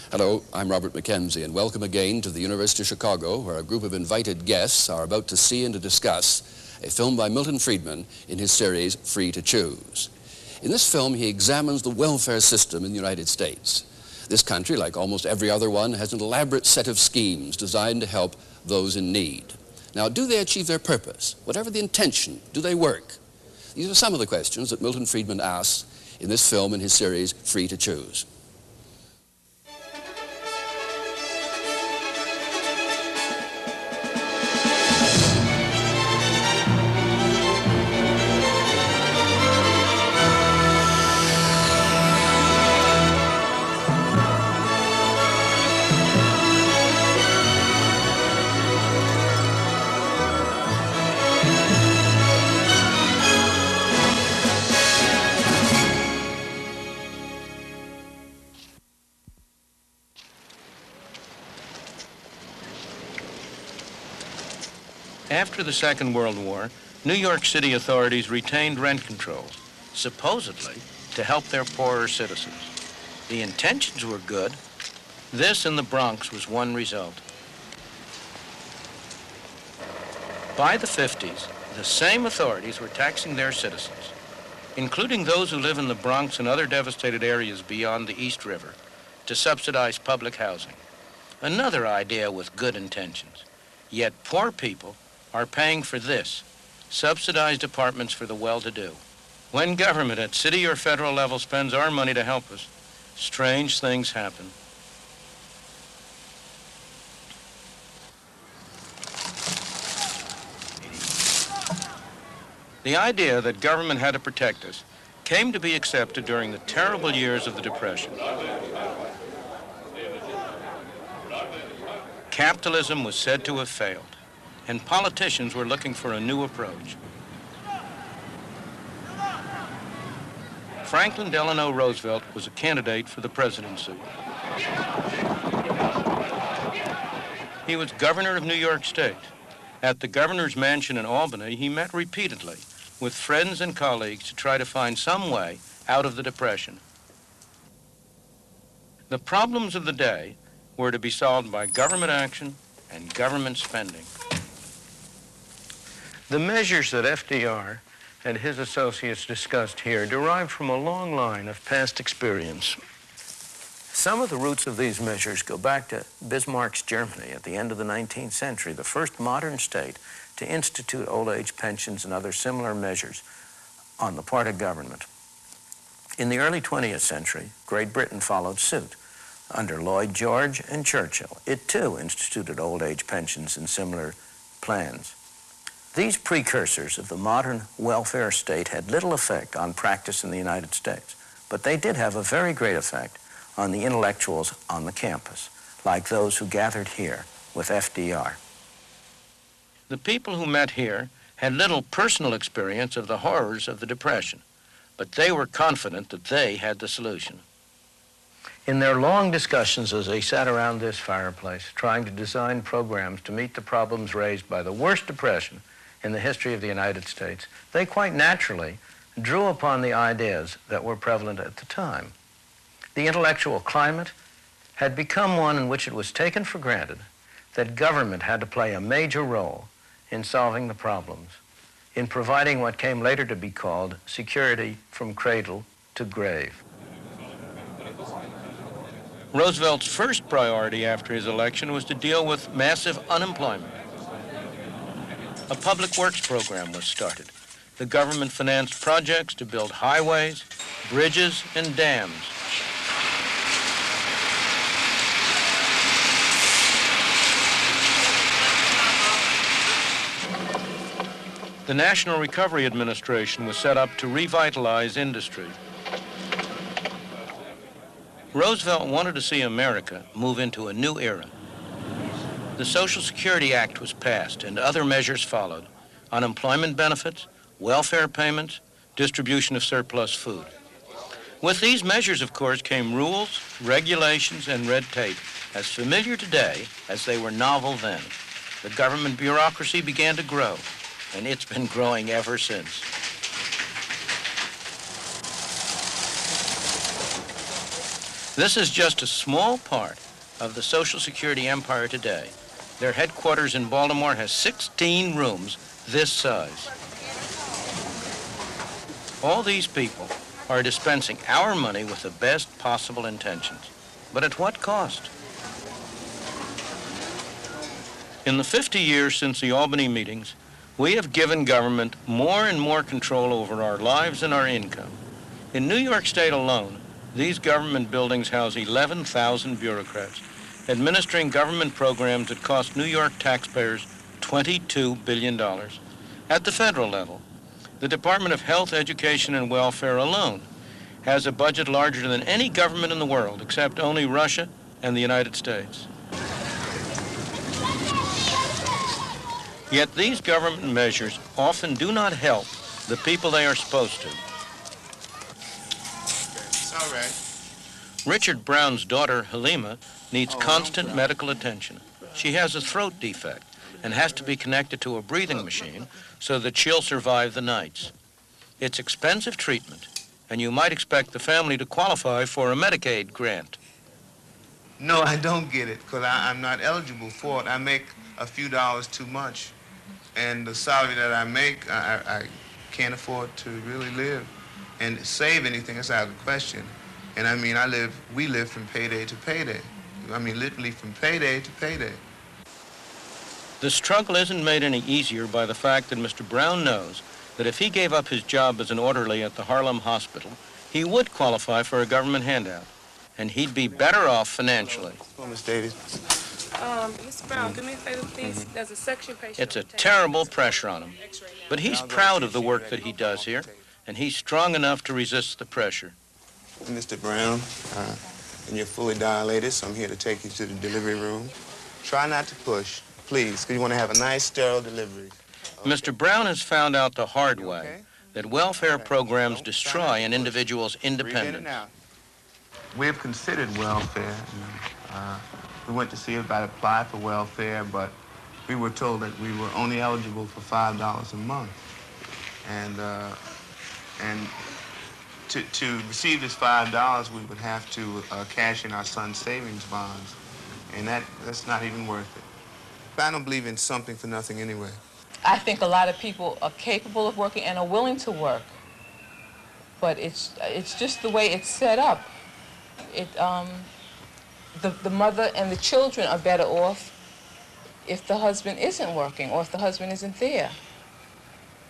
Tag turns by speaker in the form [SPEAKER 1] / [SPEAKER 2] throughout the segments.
[SPEAKER 1] Hello, I'm Robert Mackenzie, and welcome again to the University of Chicago, where a group of invited guests are about to see and to discuss a film by Milton Friedman in his series, Free to Choose. In this film, he examines the welfare system in the United States. This country, like almost every other one, has an elaborate set of schemes designed to help those in need. Now, do they achieve their purpose? Whatever the intention, do they work? These are some of the questions that Milton Friedman asks in this film in his series, Free to Choose.
[SPEAKER 2] After the Second World War, New York City authorities retained rent controls, supposedly to help their poorer citizens. The intentions were good. This in the Bronx was one result. By the 50s, the same authorities were taxing their citizens, including those who live in the Bronx and other devastated areas beyond the East River, to subsidize public housing. Another idea with good intentions. Yet poor people are paying for this, subsidized apartments for the well-to-do. When government at city or federal level spends our money to help us, strange things happen. The idea that government had to protect us came to be accepted during the terrible years of the Depression. Capitalism was said to have failed, and politicians were looking for a new approach. Franklin Delano Roosevelt was a candidate for the presidency. He was governor of New York State. At the governor's mansion in Albany, he met repeatedly with friends and colleagues to try to find some way out of the Depression. The problems of the day were to be solved by government action and government spending. The measures that FDR and his associates discussed here derived from a long line of past experience. Some of the roots of these measures go back to Bismarck's Germany at the end of the 19th century, the first modern state to institute old age pensions and other similar measures on the part of government. In the early 20th century, Great Britain followed suit. Under Lloyd George and Churchill, it too instituted old age pensions and similar plans. These precursors of the modern welfare state had little effect on practice in the United States, but they did have a very great effect on the intellectuals on the campus, like those who gathered here with FDR. The people who met here had little personal experience of the horrors of the Depression, but they were confident that they had the solution. In their long discussions as they sat around this fireplace, trying to design programs to meet the problems raised by the worst depression in the history of the United States, they quite naturally drew upon the ideas that were prevalent at the time. The intellectual climate had become one in which it was taken for granted that government had to play a major role in solving the problems, in providing what came later to be called security from cradle to grave. Roosevelt's first priority after his election was to deal with massive unemployment. A public works program was started. The government financed projects to build highways, bridges, and dams. The National Recovery Administration was set up to revitalize industry. Roosevelt wanted to see America move into a new era. The Social Security Act was passed and other measures followed: unemployment benefits, welfare payments, distribution of surplus food. With these measures, of course, came rules, regulations, and red tape, as familiar today as they were novel then. The government bureaucracy began to grow, and it's been growing ever since. This is just a small part of the Social Security empire today. Their headquarters in Baltimore has 16 rooms this size. All these people are dispensing our money with the best possible intentions. But at what cost? In the 50 years since the Albany meetings, we have given government more and more control over our lives and our income. In New York State alone, these government buildings house 11,000 bureaucrats, administering government programs that cost New York taxpayers $22 billion. At the federal level, the Department of Health, Education, and Welfare alone has a budget larger than any government in the world, except only Russia and the United States. Yet these government measures often do not help the people they are supposed to.
[SPEAKER 3] It's all right.
[SPEAKER 2] Richard Brown's daughter, Halima, needs constant medical attention. She has a throat defect and has to be connected to a breathing machine so that she'll survive the nights. It's expensive treatment, and you might expect the family to qualify for a Medicaid grant.
[SPEAKER 3] No, I don't get it, because I'm not eligible for it. I make a few dollars too much, and the salary that I make, I can't afford to really live and save anything. That's out of the question. And I mean, we live from payday to payday. I mean, literally from payday to payday.
[SPEAKER 2] The struggle isn't made any easier by the fact that Mr. Brown knows that if he gave up his job as an orderly at the Harlem hospital, he would qualify for a government handout, and he'd be better off financially.
[SPEAKER 3] Hello, Miss Davis.
[SPEAKER 4] Mr. Brown, do me a favor, please. There's a section patient.
[SPEAKER 2] It's a terrible pressure on him, but he's proud of the work that he does here, and he's strong enough to resist the pressure.
[SPEAKER 3] Mr. Brown, and you're fully dilated, so I'm here to take you to the delivery room. Try not to push, please, because you want to have a nice, sterile delivery. Okay.
[SPEAKER 2] Mr. Brown has found out the hard way that welfare programs destroy an individual's independence.
[SPEAKER 3] We have considered welfare. We went to see if I'd apply for welfare, but we were told that we were only eligible for $5 a month. And to receive this $5, we would have to cash in our son's savings bonds, and that's not even worth it. I don't believe in something for nothing anyway.
[SPEAKER 5] I think a lot of people are capable of working and are willing to work, but it's just the way it's set up. The mother and the children are better off if the husband isn't working or if the husband isn't there.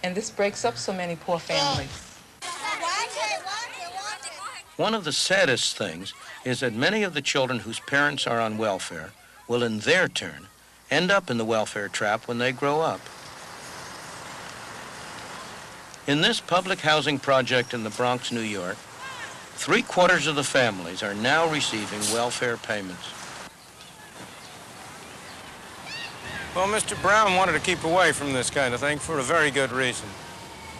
[SPEAKER 5] And this breaks up so many poor families.
[SPEAKER 2] One of the saddest things is that many of the children whose parents are on welfare will, in their turn, end up in the welfare trap when they grow up. In this public housing project in the Bronx, New York, 3/4 of the families are now receiving welfare payments.
[SPEAKER 6] Well, Mr. Brown wanted to keep away from this kind of thing for a very good reason.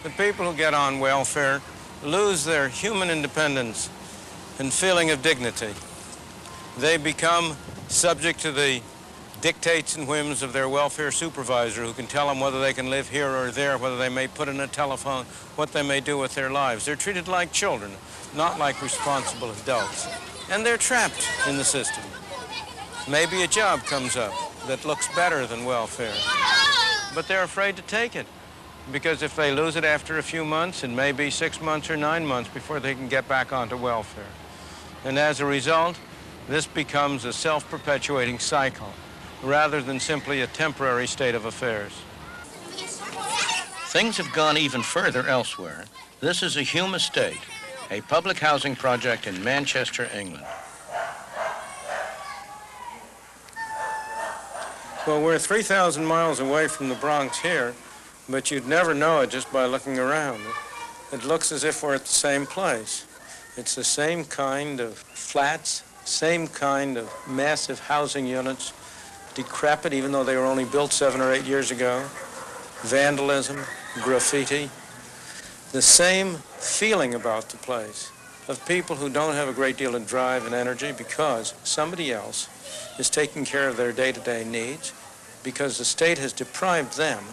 [SPEAKER 6] The people who get on welfare lose their human independence and feeling of dignity. They become subject to the dictates and whims of their welfare supervisor, who can tell them whether they can live here or there, whether they may put in a telephone, what they may do with their lives. They're treated like children, not like responsible adults. And they're trapped in the system. Maybe a job comes up that looks better than welfare, but they're afraid to take it, because if they lose it after a few months, it may be 6 months or 9 months before they can get back onto welfare. And as a result, this becomes a self-perpetuating cycle, rather than simply a temporary state of affairs.
[SPEAKER 2] Things have gone even further elsewhere. This is a Hume Estate, a public housing project in Manchester, England.
[SPEAKER 6] Well, we're 3,000 miles away from the Bronx here, but you'd never know it just by looking around. It looks as if we're at the same place. It's the same kind of flats, same kind of massive housing units, decrepit even though they were only built 7 or 8 years ago, vandalism, graffiti, the same feeling about the place of people who don't have a great deal of drive and energy because somebody else is taking care of their day-to-day needs, because the state has deprived them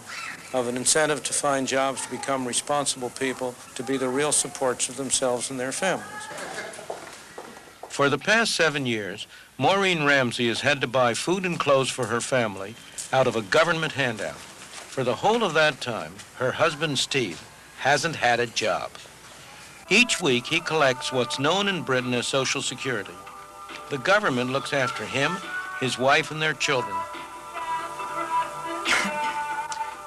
[SPEAKER 6] of an incentive to find jobs, to become responsible people, to be the real supports of themselves and their families. For the past 7 years, Maureen Ramsey has had to buy food and clothes for her family out of a government handout. For the whole of that time, her husband, Steve, hasn't had a job. Each week, he collects what's known in Britain as Social Security. The government looks after him, his wife, and their children.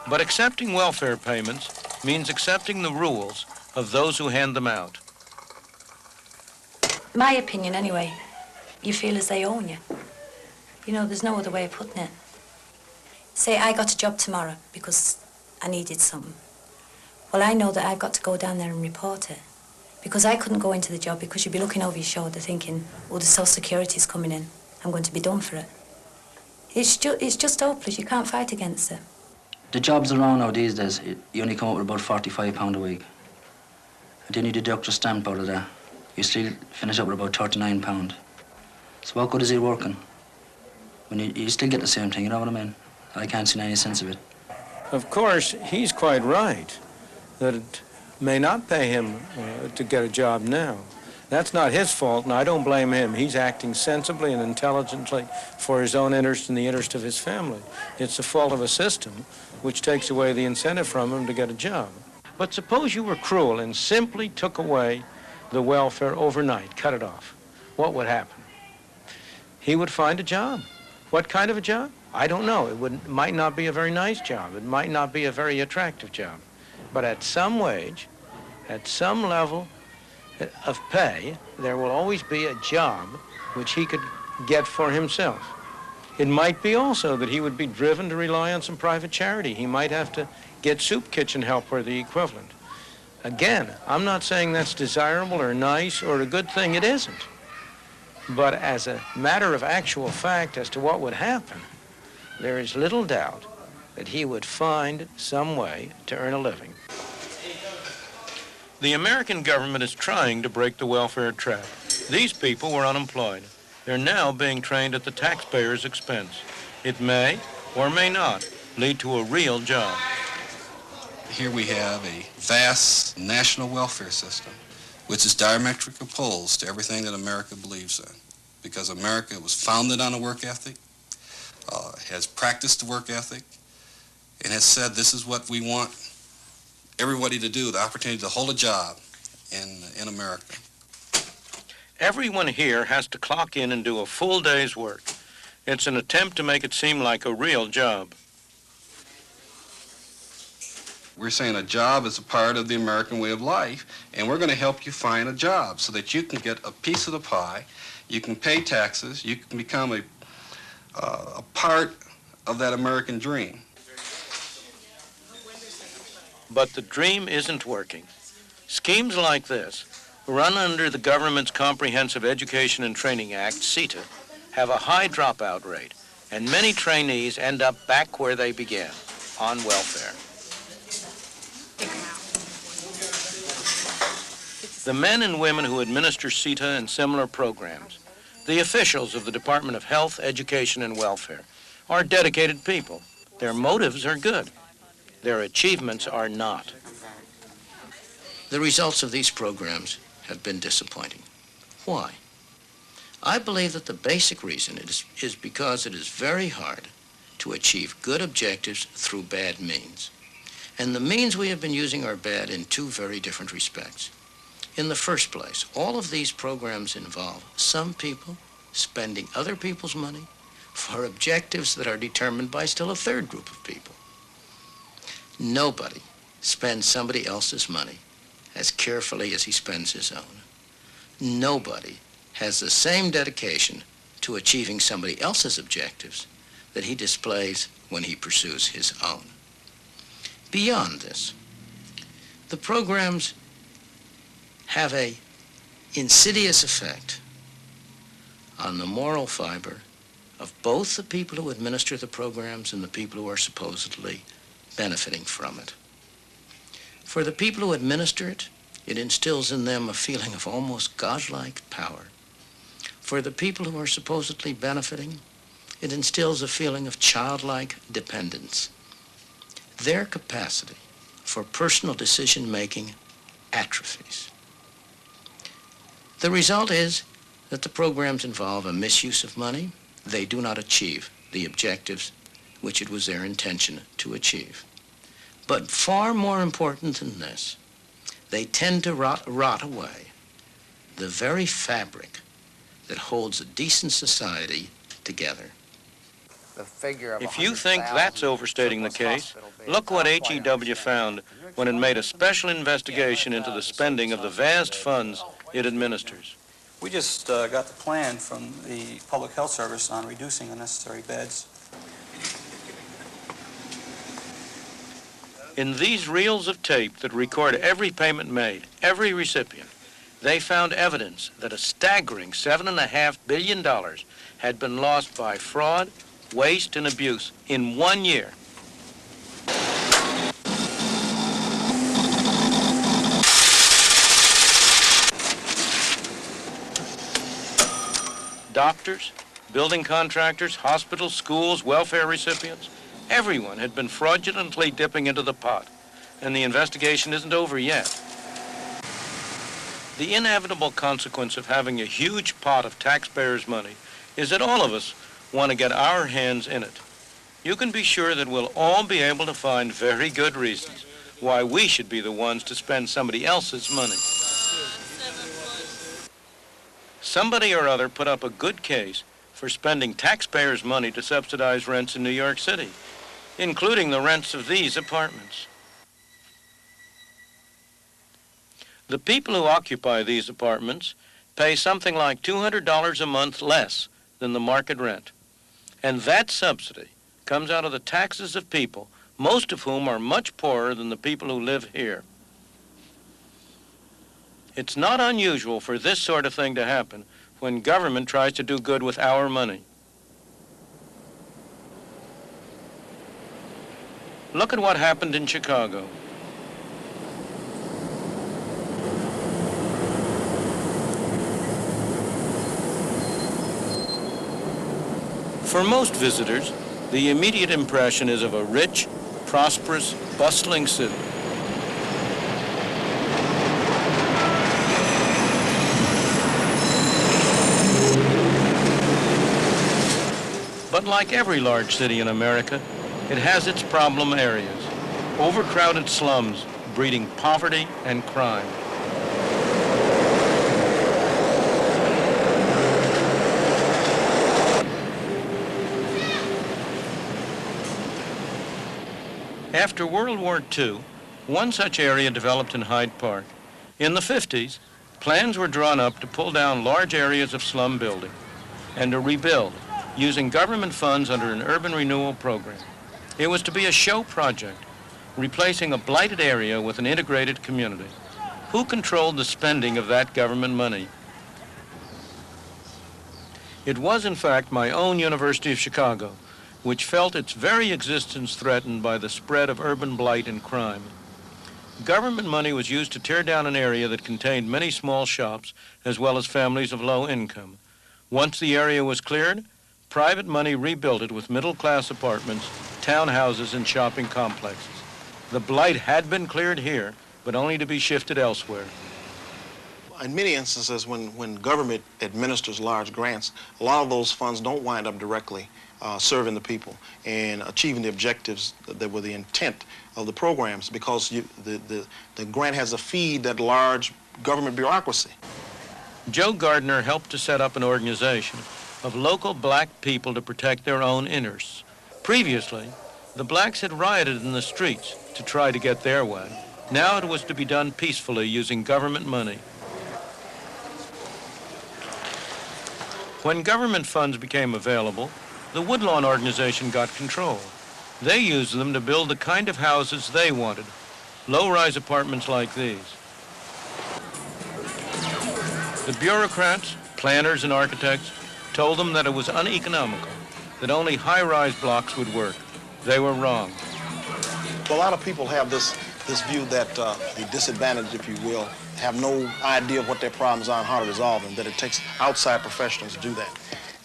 [SPEAKER 6] But accepting welfare payments means accepting the rules of those who hand them out.
[SPEAKER 7] My opinion, anyway, you feel as they own you. You know, there's no other way of putting it. Say I got a job tomorrow because I needed something. Well, I know that I've got to go down there and report it. Because I couldn't go into the job because you'd be looking over your shoulder thinking, oh, the Social Security's coming in. I'm going to be done for it. It's just hopeless. You can't fight against it.
[SPEAKER 8] The jobs around now these days, you only come up with about £45 a week. And then you deduct your stamp out of that. You still finish up with about £39. So what good is it working? When you still get the same thing, you know what I mean? I can't see any sense of it.
[SPEAKER 6] Of course, he's quite right that it may not pay him to get a job now. That's not his fault, and I don't blame him. He's acting sensibly and intelligently for his own interest and the interest of his family. It's the fault of a system which takes away the incentive from him to get a job. But suppose you were cruel and simply took away the welfare overnight, cut it off. What would happen? He would find a job. What kind of a job? I don't know. It might not be a very nice job. It might not be a very attractive job. But at some wage, at some level of pay, there will always be a job which he could get for himself. It might be also that he would be driven to rely on some private charity. He might have to get soup kitchen help or the equivalent. Again, I'm not saying that's desirable or nice or a good thing. It isn't. But as a matter of actual fact as to what would happen, there is little doubt that he would find some way to earn a living. The American government is trying to break the welfare trap. These people were unemployed. They're now being trained at the taxpayer's expense. It may or may not lead to a real job.
[SPEAKER 9] Here we have a vast national welfare system, which is diametrically opposed to everything that America believes in. Because America was founded on a work ethic, has practiced the work ethic, and has said this is what we want everybody to do, the opportunity to hold a job in America.
[SPEAKER 6] Everyone here has to clock in and do a full day's work. It's an attempt to make it seem like a real job.
[SPEAKER 9] We're saying a job is a part of the American way of life, and we're going to help you find a job so that you can get a piece of the pie, you can pay taxes, you can become a part of that American dream.
[SPEAKER 6] But the dream isn't working. Schemes like this, run under the government's Comprehensive Education and Training Act, CETA, have a high dropout rate, and many trainees end up back where they began, on welfare. The men and women who administer CETA and similar programs, the officials of the Department of Health, Education, and Welfare, are dedicated people. Their motives are good. Their achievements are not. The results of these programs have been disappointing. Why? I believe that the basic reason is because it is very hard to achieve good objectives through bad means. And the means we have been using are bad in two very different respects. In the first place, all of these programs involve some people spending other people's money for objectives that are determined by still a third group of people. Nobody spends somebody else's money as carefully as he spends his own. Nobody has the same dedication to achieving somebody else's objectives that he displays when he pursues his own. Beyond this, the programs have an insidious effect on the moral fiber of both the people who administer the programs and the people who are supposedly benefiting from it. For the people who administer it, it instills in them a feeling of almost godlike power. For the people who are supposedly benefiting, it instills a feeling of childlike dependence. Their capacity for personal decision-making atrophies. The result is
[SPEAKER 2] that the programs involve a misuse of money. They do not achieve the objectives which it was their intention to achieve. But far more important than this, they tend to rot away the very fabric that holds a decent society together.
[SPEAKER 6] If you think that's overstating the case, look what HEW found when it made a special investigation into the spending of the vast funds it administers.
[SPEAKER 10] We just got the plan from the Public Health Service on reducing the necessary beds.
[SPEAKER 6] In these reels of tape that record every payment made, every recipient, they found evidence that a staggering $7.5 billion had been lost by fraud, waste, and abuse in 1 year. Doctors, building contractors, hospitals, schools, welfare recipients, everyone had been fraudulently dipping into the pot, and the investigation isn't over yet. The inevitable consequence of having a huge pot of taxpayers' money is that all of us want to get our hands in it. You can be sure that we'll all be able to find very good reasons why we should be the ones to spend somebody else's money. Somebody or other put up a good case for spending taxpayers' money to subsidize rents in New York City, including the rents of these apartments. The people who occupy these apartments pay something like $200 a month less than the market rent. And that subsidy comes out of the taxes of people, most of whom are much poorer than the people who live here. It's not unusual for this sort of thing to happen when government tries to do good with our money. Look at what happened in Chicago. For most visitors, the immediate impression is of a rich, prosperous, bustling city. But like every large city in America, it has its problem areas, overcrowded slums breeding poverty and crime. After World War II, one such area developed in Hyde Park. In the 50s, plans were drawn up to pull down large areas of slum building and to rebuild using government funds under an urban renewal program. It was to be a show project, replacing a blighted area with an integrated community. Who controlled the spending of that government money? It was, in fact, my own University of Chicago, which felt its very existence threatened by the spread of urban blight and crime. Government money was used to tear down an area that contained many small shops as well as families of low income. Once the area was cleared, private money rebuilt it with middle-class apartments, townhouses, and shopping complexes. The blight had been cleared here, but only to be shifted elsewhere.
[SPEAKER 11] In many instances, when government administers large grants, a lot of those funds don't wind up directly serving the people and achieving the objectives that were the intent of the programs, because the grant has to feed that large government bureaucracy.
[SPEAKER 6] Joe Gardner helped to set up an organization of local black people to protect their own interests. Previously, the blacks had rioted in the streets to try to get their way. Now it was to be done peacefully using government money. When government funds became available, the Woodlawn organization got control. They used them to build the kind of houses they wanted, low-rise apartments like these. The bureaucrats, planners, and architects told them that it was uneconomical, that only high-rise blocks would work. They were wrong.
[SPEAKER 11] A lot of people have this view that the disadvantaged, if you will, have no idea of what their problems are and how to resolve them, that it takes outside professionals to do that.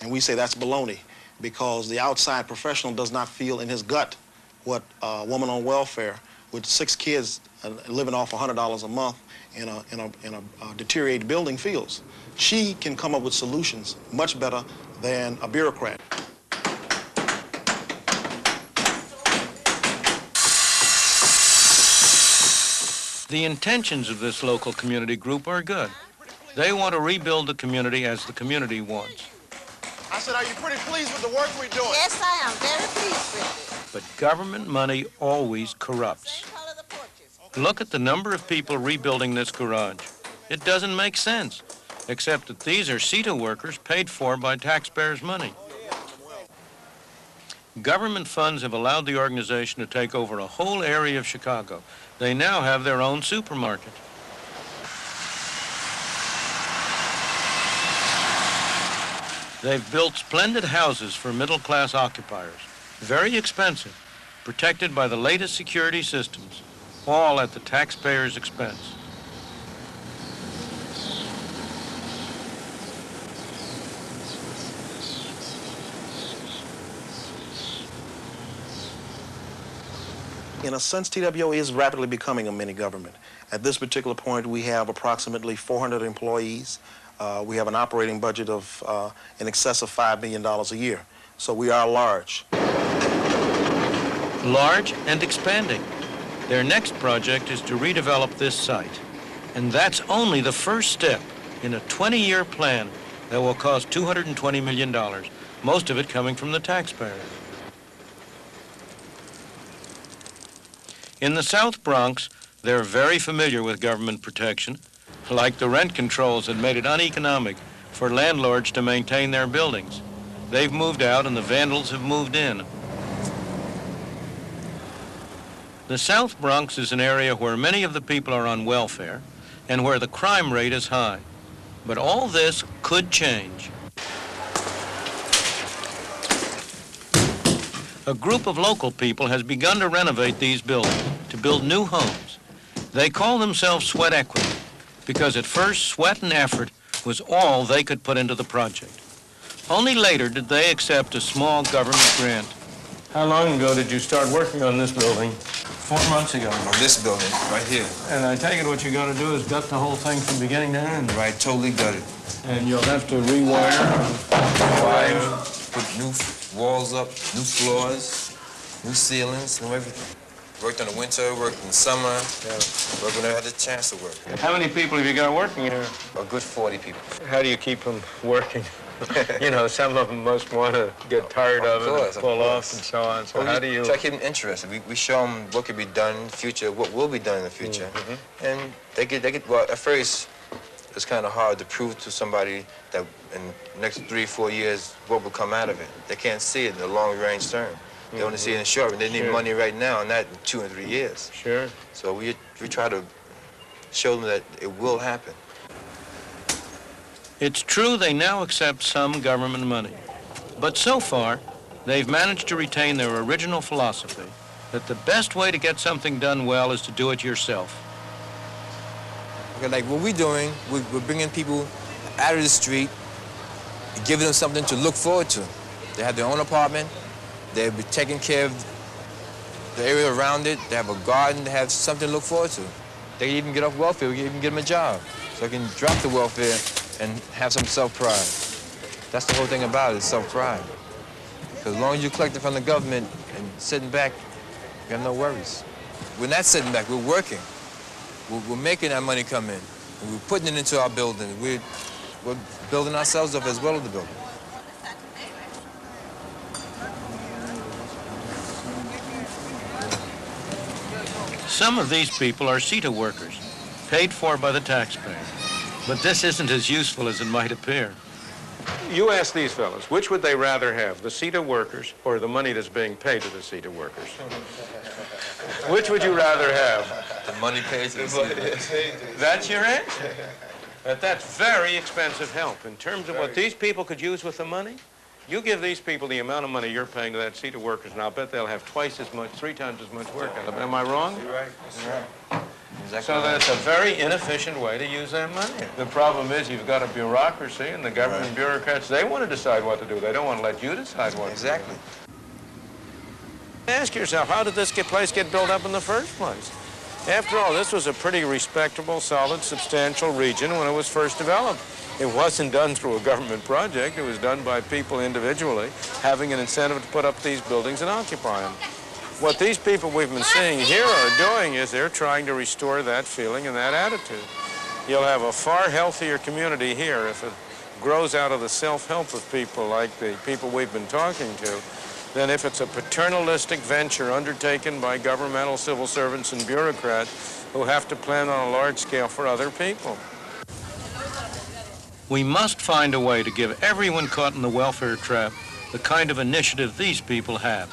[SPEAKER 11] And we say that's baloney, because the outside professional does not feel in his gut what a woman on welfare with 6 kids living off $100 a month in a deteriorated building feels. She can come up with solutions much better than a bureaucrat.
[SPEAKER 6] The intentions of this local community group are good. They want to rebuild the community as the community wants.
[SPEAKER 11] I said, are you pretty pleased with the work we're doing?
[SPEAKER 12] Yes, I am very pleased with it.
[SPEAKER 6] But government money always corrupts. Look at the number of people rebuilding this garage. It doesn't make sense, except that these are CETA workers paid for by taxpayers' money. Government funds have allowed the organization to take over a whole area of Chicago. They now have their own supermarket. They've built splendid houses for middle-class occupiers, very expensive, protected by the latest security systems, all at the taxpayer's expense.
[SPEAKER 11] In a sense, TWO is rapidly becoming a mini-government. At this particular point, we have approximately 400 employees. We have an operating budget of in excess of $5 million a year. So we are large.
[SPEAKER 6] Large and expanding. Their next project is to redevelop this site. And that's only the first step in a 20-year plan that will cost $220 million, most of it coming from the taxpayers. In the South Bronx, they're very familiar with government protection, like the rent controls that made it uneconomic for landlords to maintain their buildings. They've moved out and the vandals have moved in. The South Bronx is an area where many of the people are on welfare and where the crime rate is high. But all this could change. A group of local people has begun to renovate these buildings, to build new homes. They call themselves Sweat Equity, because at first sweat and effort was all they could put into the project. Only later did they accept a small government grant. How long ago did you start working on this building? 4 months ago.
[SPEAKER 13] On this building, right here.
[SPEAKER 6] And I take it what you got to do is gut the whole thing from beginning to end.
[SPEAKER 13] Right, totally gutted.
[SPEAKER 6] And you'll have to rewire.
[SPEAKER 13] Put new walls up, new floors, new ceilings, new everything. Worked in the winter, worked in the summer, worked when I had the chance to work.
[SPEAKER 6] How many people have you got working here?
[SPEAKER 13] A good 40 people.
[SPEAKER 6] How do you keep them working? You know, some of them must want to get tired of it and pull off and so on. So how do you...
[SPEAKER 13] Try to keep them interested. We show them what could be done in the future, what will be done in the future. And they get, well, at first, it's kind of hard to prove to somebody that in the next 3-4 years, what will come out of it. They can't see it in the long-range term. They only see it in the short run. They need money right now, and that in 2 and 3 years.
[SPEAKER 6] Sure.
[SPEAKER 13] So we try to show them that it will happen.
[SPEAKER 6] It's true they now accept some government money, but so far, they've managed to retain their original philosophy that the best way to get something done well is to do it yourself.
[SPEAKER 13] Okay, like what we're doing, we're bringing people out of the street, giving them something to look forward to. They have their own apartment, they'll be taking care of the area around it, they have a garden, they have something to look forward to. They can even get off welfare, we can even get them a job. So they can drop the welfare and have some self-pride. That's the whole thing about it, self-pride. Because as long as you're collecting from the government and sitting back, you have no worries. We're not sitting back, we're working. We're making that money come in. And we're putting it into our building. We're building ourselves up as well as the building.
[SPEAKER 6] Some of these people are CETA workers, paid for by the taxpayer. But this isn't as useful as it might appear. You ask these fellows, which would they rather have, the CETA workers or the money that's being paid to the CETA workers? Which would you rather have?
[SPEAKER 13] The money paid to the CETA.
[SPEAKER 6] That's your answer? But that's very expensive help. In terms of what these people could use with the money, you give these people the amount of money you're paying to that CETA workers, and I'll bet they'll have twice as much, 3 times as much work out of them. Am I wrong?
[SPEAKER 13] You're right. You're right. Exactly.
[SPEAKER 6] So that's a very inefficient way to use that money. The problem is you've got a bureaucracy, and the government bureaucrats, they want to decide what to do. They don't want to let you decide what to do.
[SPEAKER 13] Exactly.
[SPEAKER 6] Ask yourself, how did this place get built up in the first place? After all, this was a pretty respectable, solid, substantial region when it was first developed. It wasn't done through a government project. It was done by people individually, having an incentive to put up these buildings and occupy them. What these people we've been seeing here are doing is they're trying to restore that feeling and that attitude. You'll have a far healthier community here if it grows out of the self-help of people like the people we've been talking to than if it's a paternalistic venture undertaken by governmental civil servants and bureaucrats who have to plan on a large scale for other people. We must find a way to give everyone caught in the welfare trap the kind of initiative these people have.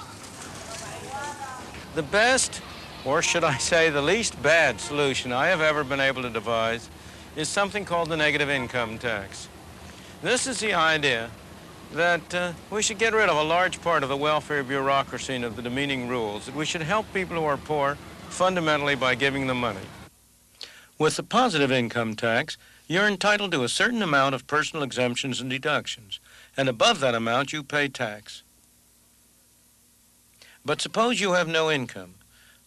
[SPEAKER 6] The best, or should I say the least bad solution I have ever been able to devise is something called the negative income tax. This is the idea that we should get rid of a large part of the welfare bureaucracy and of the demeaning rules, that we should help people who are poor fundamentally by giving them money. With the positive income tax, you're entitled to a certain amount of personal exemptions and deductions, and above that amount you pay tax. But suppose you have no income.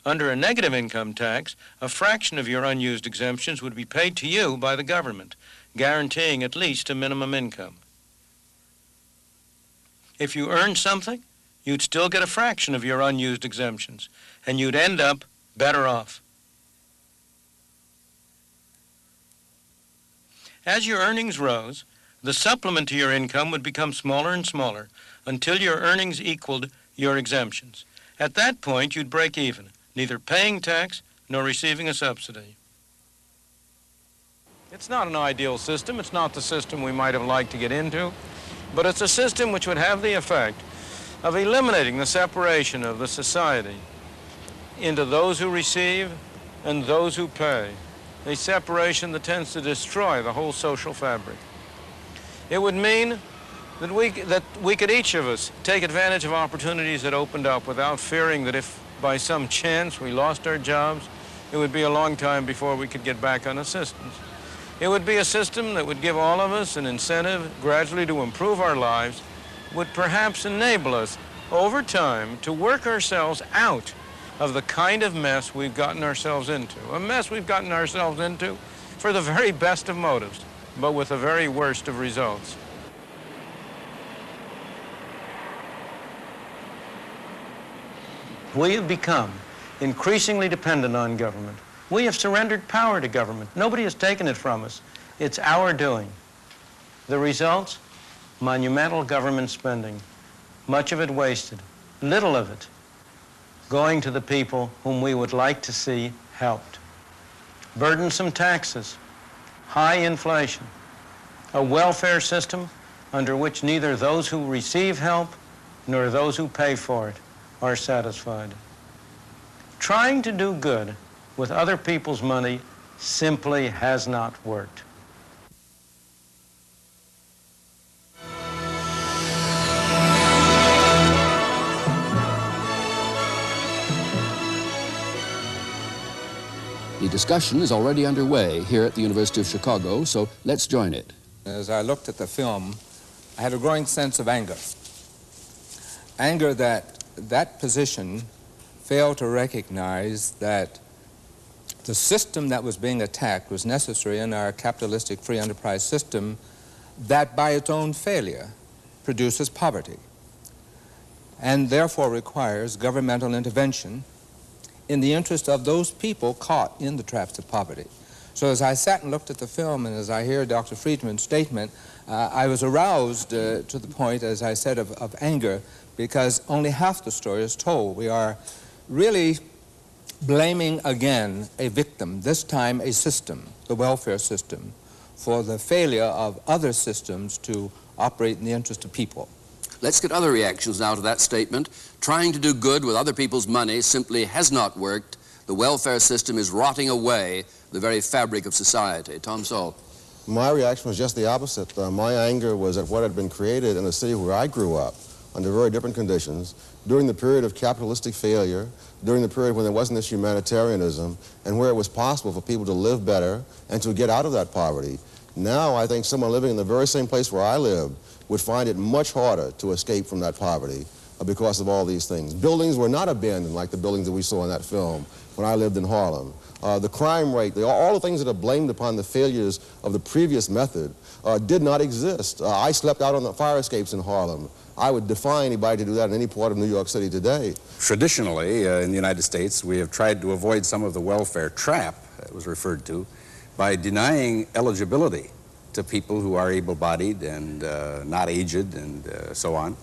[SPEAKER 6] Under a negative income tax, a fraction of your unused exemptions would be paid to you by the government, guaranteeing at least a minimum income. If you earned something, you'd still get a fraction of your unused exemptions, and you'd end up better off. As your earnings rose, the supplement to your income would become smaller and smaller until your earnings equaled your exemptions. At that point, you'd break even, neither paying tax nor receiving a subsidy. It's not an ideal system. It's not the system we might have liked to get into, but it's a system which would have the effect of eliminating the separation of the society into those who receive and those who pay, a separation that tends to destroy the whole social fabric. It would mean that we could each of us take advantage of opportunities that opened up without fearing that if by some chance we lost our jobs, it would be a long time before we could get back on assistance. It would be a system that would give all of us an incentive gradually to improve our lives, would perhaps enable us over time to work ourselves out of the kind of mess we've gotten ourselves into. A mess we've gotten ourselves into for the very best of motives, but with the very worst of results. We have become increasingly dependent on government. We have surrendered power to government. Nobody has taken it from us. It's our doing. The results? Monumental government spending. Much of it wasted. Little of it going to the people whom we would like to see helped. Burdensome taxes. High inflation. A welfare system under which neither those who receive help nor those who pay for it are satisfied. Trying to do good with other people's money simply has not worked.
[SPEAKER 1] The discussion is already underway here at the University of Chicago, so let's join it.
[SPEAKER 14] As I looked at the film, I had a growing sense of anger. Anger that position failed to recognize that the system that was being attacked was necessary in our capitalistic free enterprise system that by its own failure produces poverty and therefore requires governmental intervention in the interest of those people caught in the traps of poverty. So as I sat and looked at the film and as I hear Dr. Friedman's statement, I was aroused to the point, as I said, of anger, because only half the story is told. We are really blaming again a victim, this time a system, the welfare system, for the failure of other systems to operate in the interest of people.
[SPEAKER 1] Let's get other reactions now to that statement. Trying to do good with other people's money simply has not worked. The welfare system is rotting away the very fabric of society. Tom Sowell.
[SPEAKER 15] My reaction was just the opposite. My anger was at what had been created in the city where I grew up under very different conditions, during the period of capitalistic failure, during the period when there wasn't this humanitarianism, and where it was possible for people to live better and to get out of that poverty. Now I think someone living in the very same place where I lived would find it much harder to escape from that poverty because of all these things. Buildings were not abandoned like the buildings that we saw in that film when I lived in Harlem. The crime rate, all the things that are blamed upon the failures of the previous method did not exist. I slept out on the fire escapes in Harlem. I would defy anybody to do that in any part of New York City today.
[SPEAKER 16] Traditionally, in the United States, we have tried to avoid some of the welfare trap that was referred to by denying eligibility to people who are able-bodied and not aged and so on.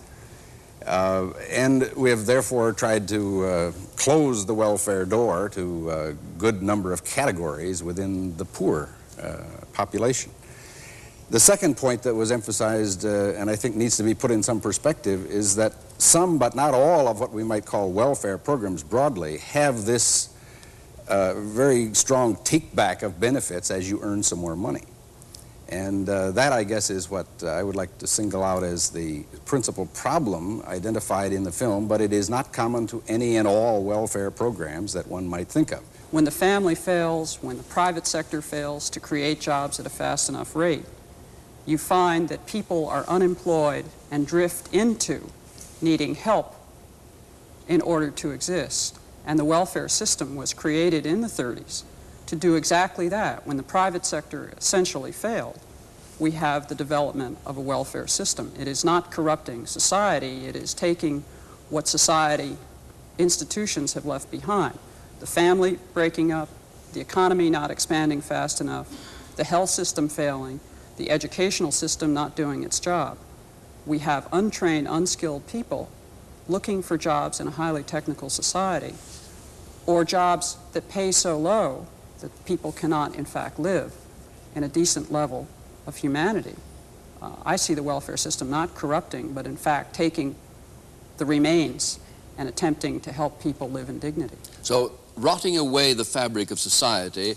[SPEAKER 16] And we have therefore tried to close the welfare door to a good number of categories within the poor population. The second point that was emphasized, and I think needs to be put in some perspective, is that some, but not all, of what we might call welfare programs broadly have this very strong take-back of benefits as you earn some more money. And that, I guess, is what I would like to single out as the principal problem identified in the film, but it is not common to any and all welfare programs that one might think of.
[SPEAKER 17] When the family fails, when the private sector fails to create jobs at a fast enough rate, you find that people are unemployed and drift into needing help in order to exist. And the welfare system was created in the 30s to do exactly that. When the private sector essentially failed, we have the development of a welfare system. It is not corrupting society, it is taking what society institutions have left behind. The family breaking up, the economy not expanding fast enough, the health system failing, the educational system not doing its job. We have untrained, unskilled people looking for jobs in a highly technical society, or jobs that pay so low that people cannot, in fact, live in a decent level of humanity. I see the welfare system not corrupting, but in fact taking the remains and attempting to help people live in dignity.
[SPEAKER 1] So, rotting away the fabric of society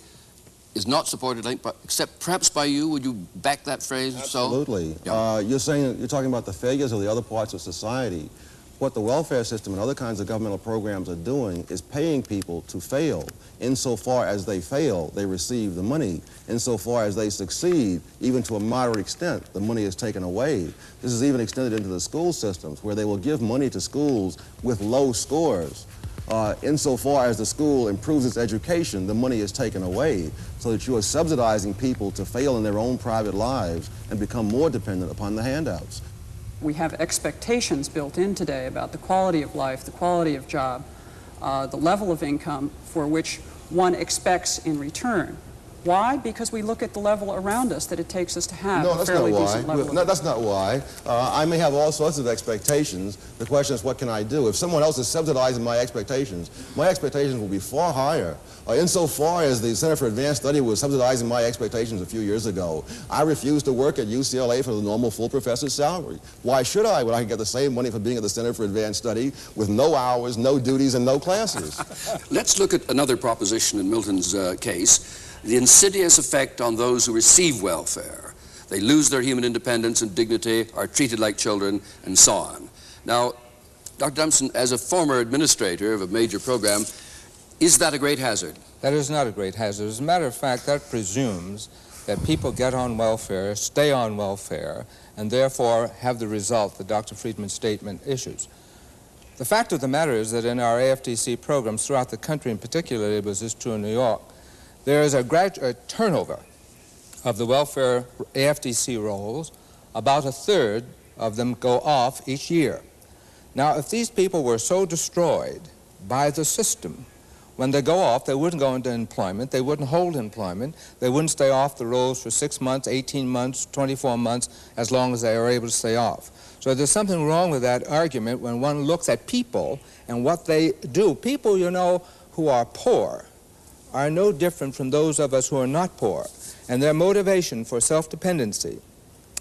[SPEAKER 1] is not supported, except perhaps by you. Would you back that phrase?
[SPEAKER 15] Absolutely.
[SPEAKER 1] So?
[SPEAKER 15] You're talking about the failures of the other parts of society. What the welfare system and other kinds of governmental programs are doing is paying people to fail. Insofar as they fail, they receive the money. Insofar as they succeed, even to a moderate extent, the money is taken away. This is even extended into the school systems, where they will give money to schools with low scores. Insofar as the school improves its education, the money is taken away, so that you are subsidizing people to fail in their own private lives and become more dependent upon the handouts.
[SPEAKER 17] We have expectations built in today about the quality of life, the quality of job, the level of income for which one expects in return. Why? Because we look at the level around us that it takes us to have a fairly decent level.
[SPEAKER 15] No, that's not why. I may have all sorts of expectations. The question is, what can I do? If someone else is subsidizing my expectations will be far higher. Insofar as the Center for Advanced Study was subsidizing my expectations a few years ago, I refused to work at UCLA for the normal full professor's salary. Why should I when I can get the same money for being at the Center for Advanced Study with no hours, no duties, and no classes?
[SPEAKER 1] Let's look at another proposition in Milton's case. The insidious effect on those who receive welfare. They lose their human independence and dignity, are treated like children, and so on. Now, Dr. Dumpson, as a former administrator of a major program, is that a great hazard?
[SPEAKER 14] That is not a great hazard. As a matter of fact, that presumes that people get on welfare, stay on welfare, and therefore have the result that Dr. Friedman's statement issues. The fact of the matter is that in our AFDC programs throughout the country, in particular, it was just true in New York, there is a turnover of the welfare AFDC rolls. About a third of them go off each year. Now, if these people were so destroyed by the system, when they go off, they wouldn't go into employment, they wouldn't hold employment, they wouldn't stay off the rolls for 6 months, 18 months, 24 months, as long as they are able to stay off. So there's something wrong with that argument when one looks at people and what they do. People, you know, who are poor are no different from those of us who are not poor, and their motivation for self-dependency,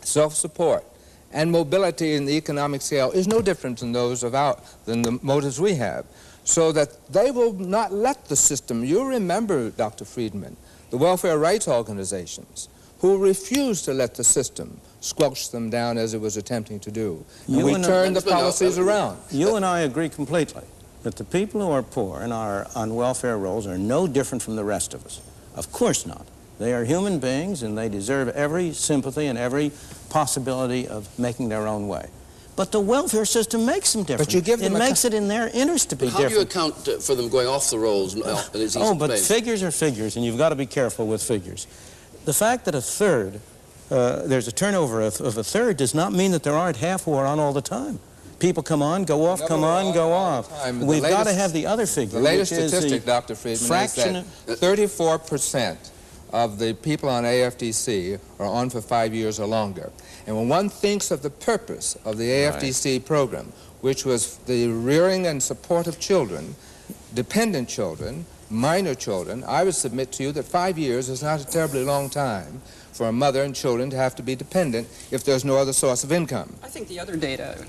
[SPEAKER 14] self-support, and mobility in the economic scale is no different than those than the motives we have, so that they will not let the system. You remember, Dr. Friedman, the welfare rights organizations who refused to let the system squelch them down as it was attempting to do. And we turned the policies around.
[SPEAKER 2] You and I agree completely that the people who are poor and are on welfare rolls are no different from the rest of us. Of course not. They are human beings and they deserve every sympathy and every possibility of making their own way. But the welfare system makes them different.
[SPEAKER 14] But you give them
[SPEAKER 2] it makes it in their interest to be
[SPEAKER 1] How
[SPEAKER 2] different.
[SPEAKER 1] do you account for them going off the rolls?
[SPEAKER 2] But figures are figures, and you've got to be careful with figures. The fact that a third, there's a turnover of a third, does not mean that there aren't half who are on all the time. People come on, go off, come on, go off. We've got to have the other figure.
[SPEAKER 14] The latest statistic, Dr. Friedman, is that 34% of the people on AFDC are on for 5 years or longer. And when one thinks of the purpose of the AFDC program, which was the rearing and support of children, dependent children, minor children, I would submit to you that 5 years is not a terribly long time for a mother and children to have to be dependent if there's no other source of income.
[SPEAKER 17] I think the other data,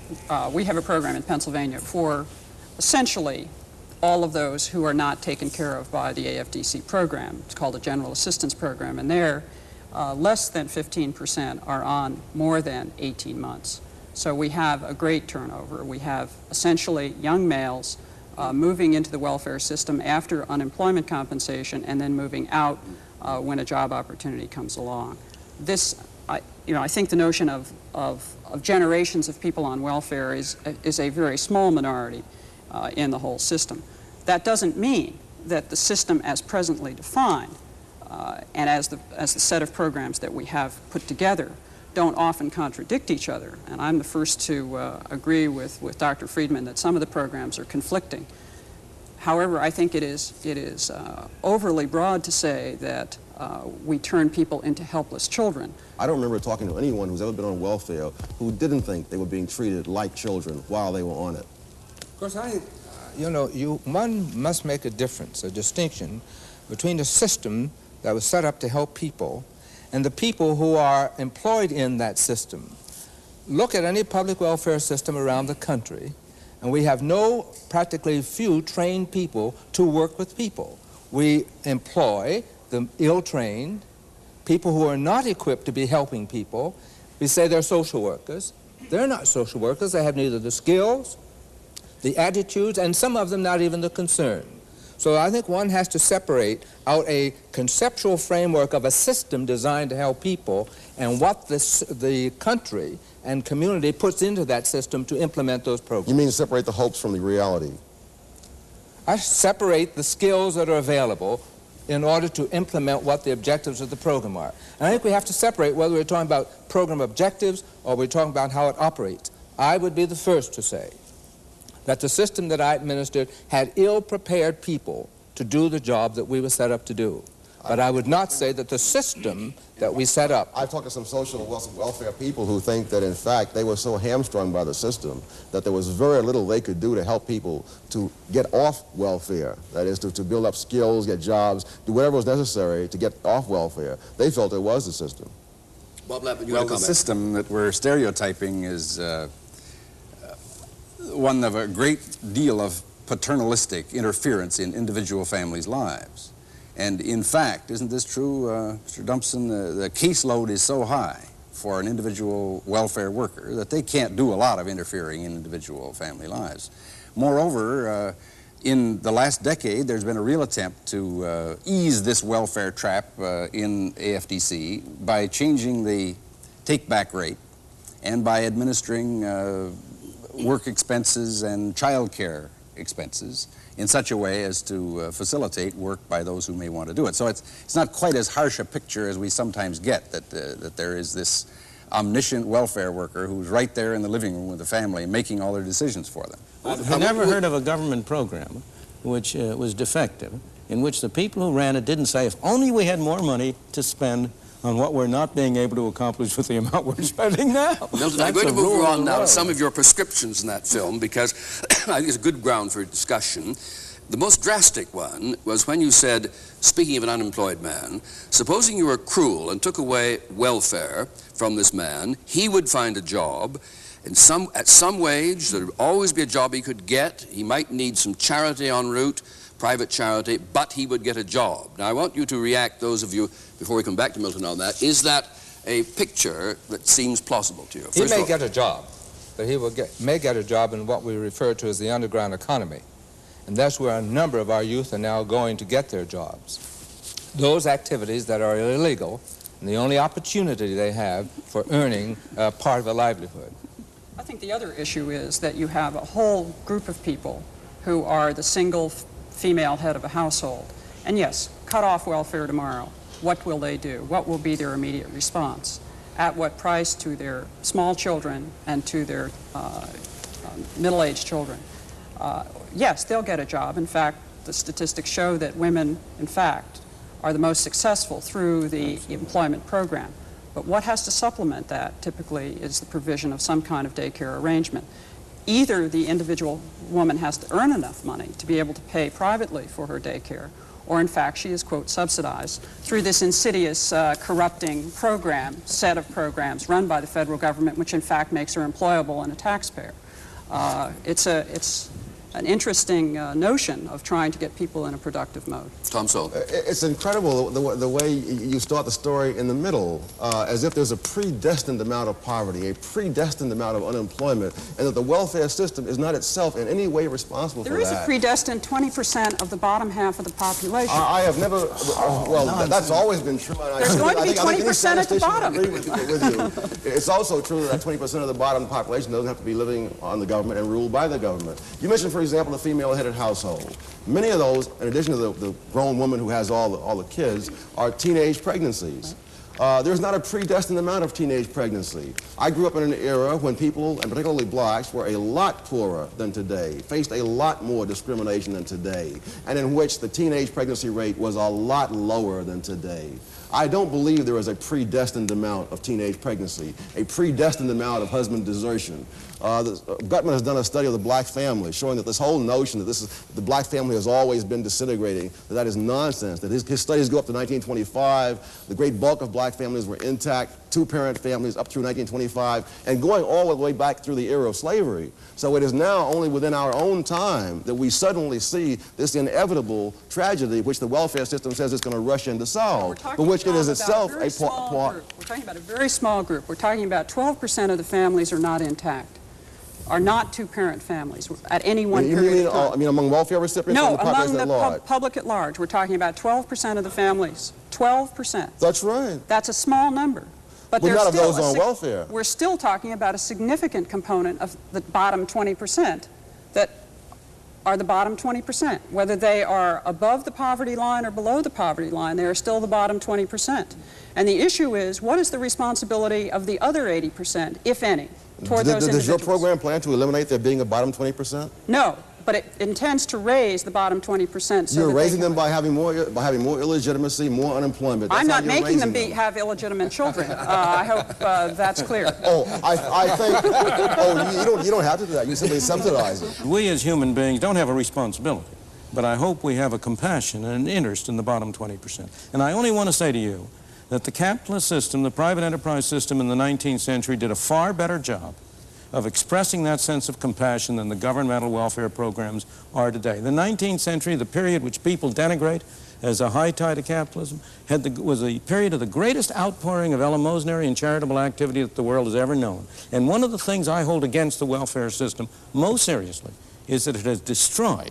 [SPEAKER 17] we have a program in Pennsylvania for essentially all of those who are not taken care of by the AFDC program. It's called a General Assistance Program, and there less than 15% are on more than 18 months. So we have a great turnover. We have essentially young males moving into the welfare system after unemployment compensation and then moving out when a job opportunity comes along. This, I think the notion of generations of people on welfare is a very small minority in the whole system. That doesn't mean that the system as presently defined and as the set of programs that we have put together don't often contradict each other. And I'm the first to agree with Dr. Friedman that some of the programs are conflicting. However, I think it is overly broad to say that we turn people into helpless children.
[SPEAKER 15] I don't remember talking to anyone who's ever been on welfare who didn't think they were being treated like children while they were on it.
[SPEAKER 14] Of course, one must make a difference, a distinction between the system that was set up to help people and the people who are employed in that system. Look at any public welfare system around the country, and we have practically few trained people to work with people. We employ the ill-trained, people who are not equipped to be helping people. We say they're social workers. They're not social workers. They have neither the skills, the attitudes, and some of them not even the concern. So I think one has to separate out a conceptual framework of a system designed to help people and what the country and community puts into that system to implement those programs.
[SPEAKER 15] You mean separate the hopes from the reality?
[SPEAKER 14] I separate the skills that are available in order to implement what the objectives of the program are. And I think we have to separate whether we're talking about program objectives or we're talking about how it operates. I would be the first to say that the system that I administered had ill-prepared people to do the job that we were set up to do. But I would not say that the system that we set up...
[SPEAKER 15] I've talked to some social welfare people who think that, in fact, they were so hamstrung by the system that there was very little they could do to help people to get off welfare. That is, to build up skills, get jobs, do whatever was necessary to get off welfare. They felt it was the system.
[SPEAKER 1] Bob Lappin, you
[SPEAKER 16] well,
[SPEAKER 1] have a comment.
[SPEAKER 16] The system that we're stereotyping is one of a great deal of paternalistic interference in individual families' lives. And in fact, isn't this true, Mr. Dumpson? The caseload is so high for an individual welfare worker that they can't do a lot of interfering in individual family lives. Moreover, in the last decade, there's been a real attempt to ease this welfare trap in AFDC by changing the take-back rate and by administering work expenses and child care expenses in such a way as to facilitate work by those who may want to do it. So it's not quite as harsh a picture as we sometimes get, that there is this omniscient welfare worker who's right there in the living room with the family making all their decisions for them.
[SPEAKER 2] I've never heard of a government program which was defective, in which the people who ran it didn't say, if only we had more money to spend on what we're not being able to accomplish with the amount we're spending now.
[SPEAKER 1] Milton, I'm going to move on now to some of your prescriptions in that film, because I think it's a good ground for discussion. The most drastic one was when you said, speaking of an unemployed man, supposing you were cruel and took away welfare from this man, he would find a job at some wage. There would always be a job he could get. He might need some charity en route, private charity, but he would get a job. Now, I want you to react, those of you, before we come back to Milton on that, is that a picture that seems plausible to you?
[SPEAKER 14] He may get a job, but he may get a job in what we refer to as the underground economy. And that's where a number of our youth are now going to get their jobs. Those activities that are illegal, and the only opportunity they have for earning part of a livelihood.
[SPEAKER 17] I think the other issue is that you have a whole group of people who are the single female head of a household. And yes, cut off welfare tomorrow. What will they do? What will be their immediate response? At what price to their small children and to their middle-aged children? Yes, they'll get a job. In fact, the statistics show that women, in fact, are the most successful through the employment program. But what has to supplement that typically is the provision of some kind of daycare arrangement. Either the individual woman has to earn enough money to be able to pay privately for her daycare, or in fact she is, quote, subsidized through this insidious corrupting set of programs run by the federal government, which in fact makes her employable and a taxpayer. It's an interesting notion of trying to get people in a productive mode.
[SPEAKER 1] Tom Sowell.
[SPEAKER 15] It's incredible the way you start the story in the middle, as if there's a predestined amount of poverty, a predestined amount of unemployment, and that the welfare system is not itself in any way responsible for that.
[SPEAKER 17] There is a predestined 20% of the bottom half of the population.
[SPEAKER 15] I have never, well, that's always been true.
[SPEAKER 17] There's going to be 20% at the bottom.
[SPEAKER 15] I agree with you. It's also true that 20% of the bottom population doesn't have to be living on the government and ruled by the government. You mentioned, for example, a female-headed household. Many of those, in addition to the grown woman who has all the kids, are teenage pregnancies. There's not a predestined amount of teenage pregnancy. I grew up in an era when people, and particularly blacks, were a lot poorer than today, faced a lot more discrimination than today, and in which the teenage pregnancy rate was a lot lower than today. I don't believe there is a predestined amount of teenage pregnancy, a predestined amount of husband desertion. Gutman has done a study of the black family, showing that this whole notion that the black family has always been disintegrating, that is nonsense, that his studies go up to 1925, the great bulk of black families were intact, two-parent families up through 1925, and going all the way back through the era of slavery. So it is now only within our own time that we suddenly see this inevitable tragedy which the welfare system says it's going to rush in to solve, but which it is itself a part.
[SPEAKER 17] We're talking about a very small group. We're talking about 12% of the families are not intact, are not two-parent families at any one period of time.
[SPEAKER 15] I mean among welfare recipients?
[SPEAKER 17] No,
[SPEAKER 15] or the
[SPEAKER 17] among the
[SPEAKER 15] public
[SPEAKER 17] at large. We're talking about 12% of the families. 12%.
[SPEAKER 15] That's right.
[SPEAKER 17] That's a small number. But
[SPEAKER 15] Well, not of those on welfare.
[SPEAKER 17] We're still talking about a significant component of the bottom 20% that are the bottom 20%. Whether they are above the poverty line or below the poverty line, they are still the bottom 20%. And the issue is, what is the responsibility of the other 80%, if any, toward those individuals?
[SPEAKER 15] Does your program plan to eliminate there being a bottom 20%?
[SPEAKER 17] No. But it intends to raise the bottom 20%.
[SPEAKER 15] You're raising them by having more illegitimacy, more unemployment.
[SPEAKER 17] I'm not making them have illegitimate children. I hope that's clear.
[SPEAKER 15] Oh, I think, you don't have to do that. You simply subsidize it.
[SPEAKER 6] We as human beings don't have a responsibility, but I hope we have a compassion and an interest in the bottom 20%. And I only want to say to you that the capitalist system, the private enterprise system in the 19th century did a far better job of expressing that sense of compassion than the governmental welfare programs are today. The 19th century, the period which people denigrate as a high tide of capitalism, was a period of the greatest outpouring of eleemosynary and charitable activity that the world has ever known. And one of the things I hold against the welfare system most seriously is that it has destroyed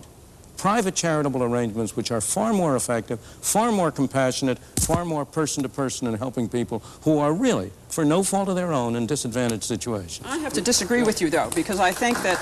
[SPEAKER 6] private charitable arrangements which are far more effective, far more compassionate, far more person-to-person in helping people who are really, for no fault of their own, in disadvantaged situations.
[SPEAKER 17] I have to disagree with you, though, because I think that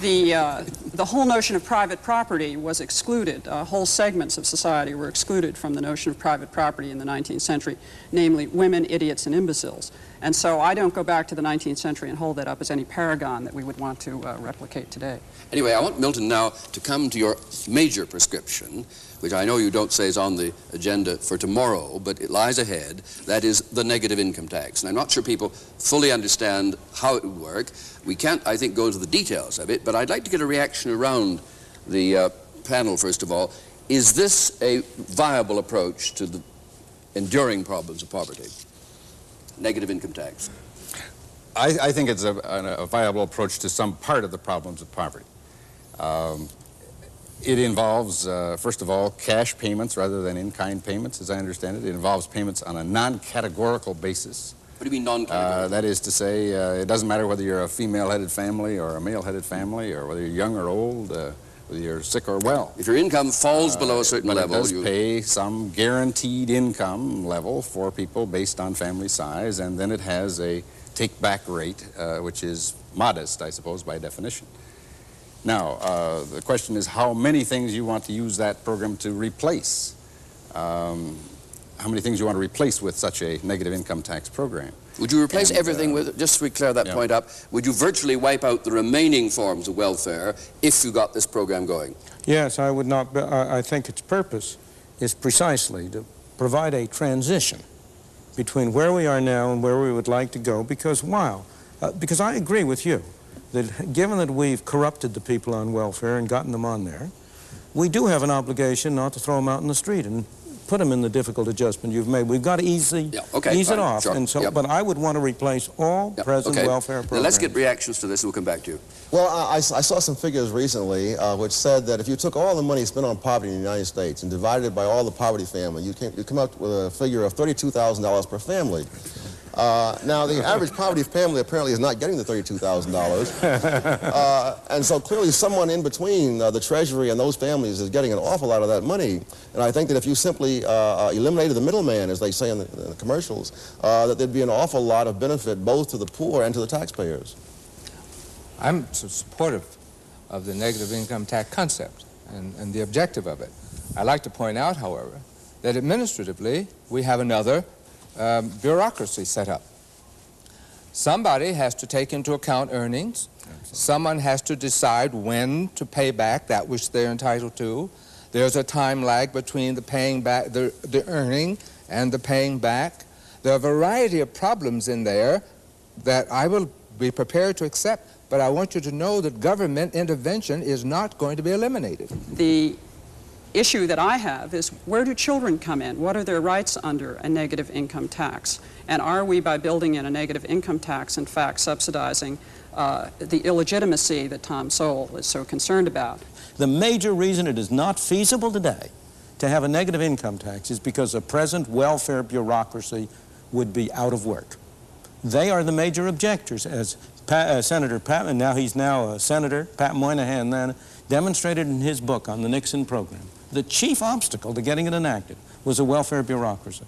[SPEAKER 17] the whole notion of private property was excluded. Whole segments of society were excluded from the notion of private property in the 19th century, namely women, idiots, and imbeciles. And so I don't go back to the 19th century and hold that up as any paragon that we would want to replicate today.
[SPEAKER 1] Anyway, I want Milton now to come to your major prescription, which I know you don't say is on the agenda for tomorrow, but it lies ahead. That is the negative income tax. And I'm not sure people fully understand how it would work. We can't, I think, go into the details of it, but I'd like to get a reaction around the panel, first of all. Is this a viable approach to the enduring problems of poverty? Negative income tax.
[SPEAKER 16] I think it's a viable approach to some part of the problems of poverty. It involves, first of all, cash payments rather than in-kind payments, as I understand it. It involves payments on a non-categorical basis.
[SPEAKER 1] What do you mean non-categorical?
[SPEAKER 16] That is to say, it doesn't matter whether you're a female-headed family or a male-headed family, or whether you're young or old, whether you're sick or well.
[SPEAKER 1] If your income falls below a certain level,
[SPEAKER 16] it does pay some guaranteed income level for people based on family size, and then it has a take-back rate, which is modest, I suppose, by definition. Now, the question is how many things you want to use that program to replace. How many things you want to replace with such a negative income tax program.
[SPEAKER 1] Would you replace everything with, just to clear that point up, would you virtually wipe out the remaining forms of welfare if you got this program going?
[SPEAKER 6] Yes, I would not. I think its purpose is precisely to provide a transition between where we are now and where we would like to go, because because I agree with you that given that we've corrupted the people on welfare and gotten them on there, we do have an obligation not to throw them out in the street and put them in the difficult adjustment you've made. We've got to ease it off.
[SPEAKER 1] Sure.
[SPEAKER 6] And so, but I would want to replace all present welfare programs.
[SPEAKER 1] Now let's get reactions to this and we'll come back to you.
[SPEAKER 15] Well, I saw some figures recently which said that if you took all the money spent on poverty in the United States and divided it by all the poverty family, you come up with a figure of $32,000 per family. Now, the average poverty family apparently is not getting the $32,000. And so clearly someone in between the Treasury and those families is getting an awful lot of that money. And I think that if you simply eliminated the middleman, as they say in the commercials, that there'd be an awful lot of benefit both to the poor and to the taxpayers.
[SPEAKER 14] I'm supportive of the negative income tax concept and the objective of it. I'd like to point out, however, that administratively we have another bureaucracy set up. Somebody has to take into account earnings. Someone has to decide when to pay back that which they're entitled to. There's a time lag between the paying back, the earning and the paying back. There are a variety of problems in there that I will be prepared to accept, but I want you to know that government intervention is not going to be eliminated.
[SPEAKER 17] The issue that I have is, where do children come in? What are their rights under a negative income tax? And are we, by building in a negative income tax, in fact subsidizing the illegitimacy that Tom Sowell is so concerned about?
[SPEAKER 6] The major reason it is not feasible today to have a negative income tax is because the present welfare bureaucracy would be out of work. They are the major objectors, as Senator Pat, and he's now Senator Pat Moynihan then demonstrated in his book on the Nixon program. The chief obstacle to getting it enacted was a welfare bureaucracy.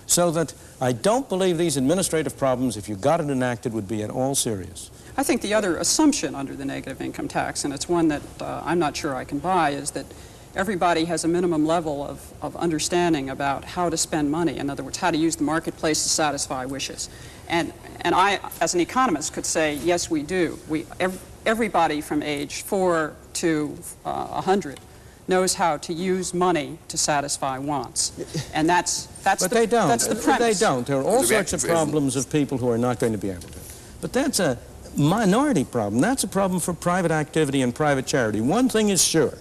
[SPEAKER 6] So that I don't believe these administrative problems, if you got it enacted, would be at all serious.
[SPEAKER 17] I think the other assumption under the negative income tax, and it's one that I'm not sure I can buy, is that everybody has a minimum level of understanding about how to spend money. In other words, how to use the marketplace to satisfy wishes. And I, as an economist, could say, yes, we do. Everybody from age 4 to 100 knows how to use money to satisfy wants. And that's the premise.
[SPEAKER 6] They don't. There are all sorts of problems of people who are not going to be able to. But that's a minority problem. That's a problem for private activity and private charity. One thing is sure.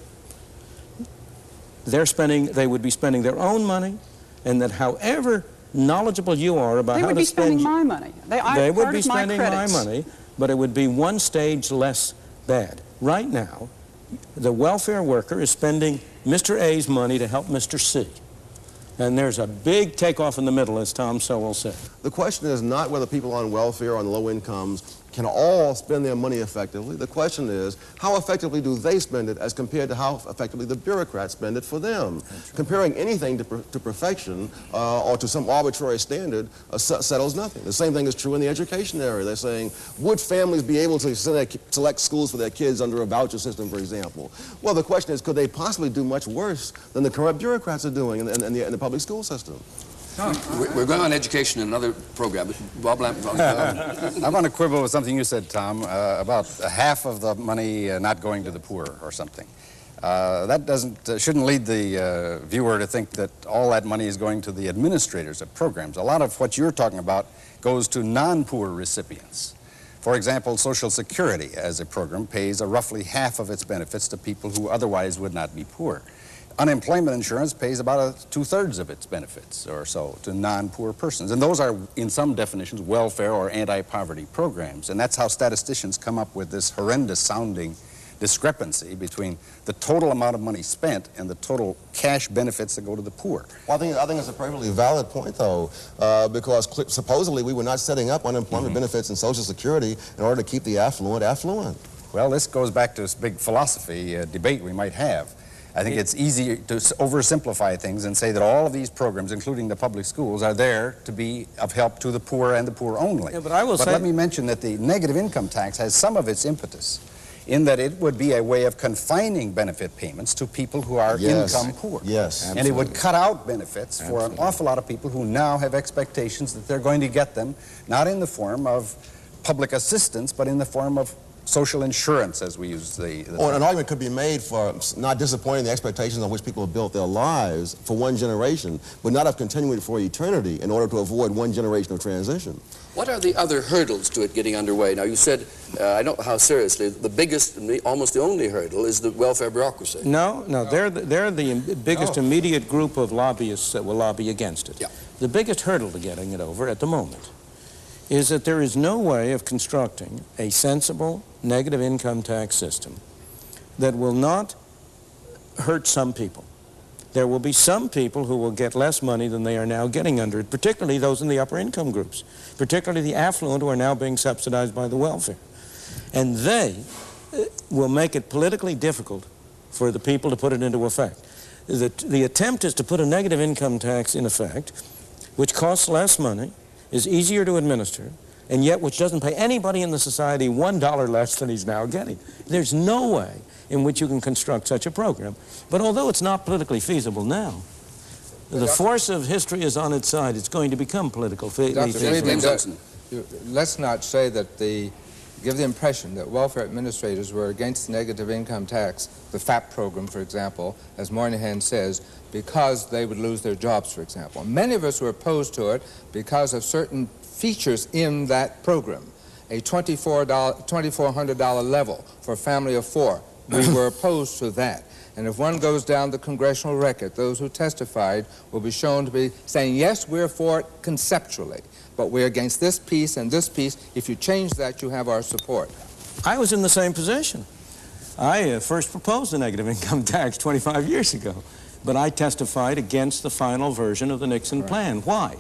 [SPEAKER 6] They would be spending their own money, and that however knowledgeable you are about how to spend...
[SPEAKER 17] They would be spending my money.
[SPEAKER 6] They would be spending my money, but it would be one stage less bad. Right now, the welfare worker is spending Mr. A's money to help Mr. C. And there's a big takeoff in the middle, as Tom Sowell said.
[SPEAKER 15] The question is not whether people on welfare or on low incomes can all spend their money effectively. The question is, how effectively do they spend it as compared to how effectively the bureaucrats spend it for them? Comparing anything to perfection or to some arbitrary standard settles nothing. The same thing is true in the education area. They're saying, would families be able to select schools for their kids under a voucher system, for example? Well, the question is, could they possibly do much worse than the corrupt bureaucrats are doing in the public school system?
[SPEAKER 1] We're going on education in another program. Bob Lamp.
[SPEAKER 16] I want to quibble with something you said, Tom, about half of the money not going to the poor or something. That shouldn't lead the viewer to think that all that money is going to the administrators of programs. A lot of what you're talking about goes to non-poor recipients. For example, Social Security as a program pays roughly half of its benefits to people who otherwise would not be poor. Unemployment insurance pays about 2/3 of its benefits or so to non-poor persons. And those are, in some definitions, welfare or anti-poverty programs. And that's how statisticians come up with this horrendous-sounding discrepancy between the total amount of money spent and the total cash benefits that go to the poor.
[SPEAKER 15] Well, I think it's a perfectly valid point, though, because supposedly we were not setting up unemployment benefits and Social Security in order to keep the affluent affluent.
[SPEAKER 16] Well, this goes back to this big philosophy debate we might have. I think it's easy to oversimplify things and say that all of these programs, including the public schools, are there to be of help to the poor and the poor only.
[SPEAKER 6] Yeah, but
[SPEAKER 16] let me mention that the negative income tax has some of its impetus in that it would be a way of confining benefit payments to people who are income poor.
[SPEAKER 15] Yes, absolutely.
[SPEAKER 16] And it would cut out benefits for an awful lot of people who now have expectations that they're going to get them, not in the form of public assistance, but in the form of social insurance, as we use the
[SPEAKER 15] Or an argument could be made for not disappointing the expectations on which people have built their lives for one generation, but not of continuing for eternity in order to avoid one generation of transition.
[SPEAKER 1] What are the other hurdles to it getting underway? Now, you said, I don't know how seriously, the biggest, and almost the only hurdle is the welfare bureaucracy.
[SPEAKER 6] No, they're the biggest immediate group of lobbyists that will lobby against it.
[SPEAKER 1] Yeah.
[SPEAKER 6] The biggest hurdle to getting it over at the moment is that there is no way of constructing a sensible negative income tax system that will not hurt some people. There will be some people who will get less money than they are now getting under it, particularly those in the upper income groups, particularly the affluent who are now being subsidized by the welfare. And they will make it politically difficult for the people to put it into effect. The attempt is to put a negative income tax in effect, which costs less money, is easier to administer, and yet which doesn't pay anybody in the society $1 less than he's now getting. There's no way in which you can construct such a program. But although it's not politically feasible now, the force of history is on its side. It's going to become politically feasible.
[SPEAKER 14] Let's not say that give the impression that welfare administrators were against negative income tax, the FAP program, for example, as Moynihan says, because they would lose their jobs, for example. Many of us were opposed to it because of certain features in that program. A $2,400 level for a family of 4. We were opposed to that. And if one goes down the congressional record, those who testified will be shown to be saying, yes, we're for it conceptually, but we're against this piece and this piece. If you change that, you have our support.
[SPEAKER 6] I was in the same position. I first proposed the negative income tax 25 years ago, but I testified against the final version of the Nixon plan. Why?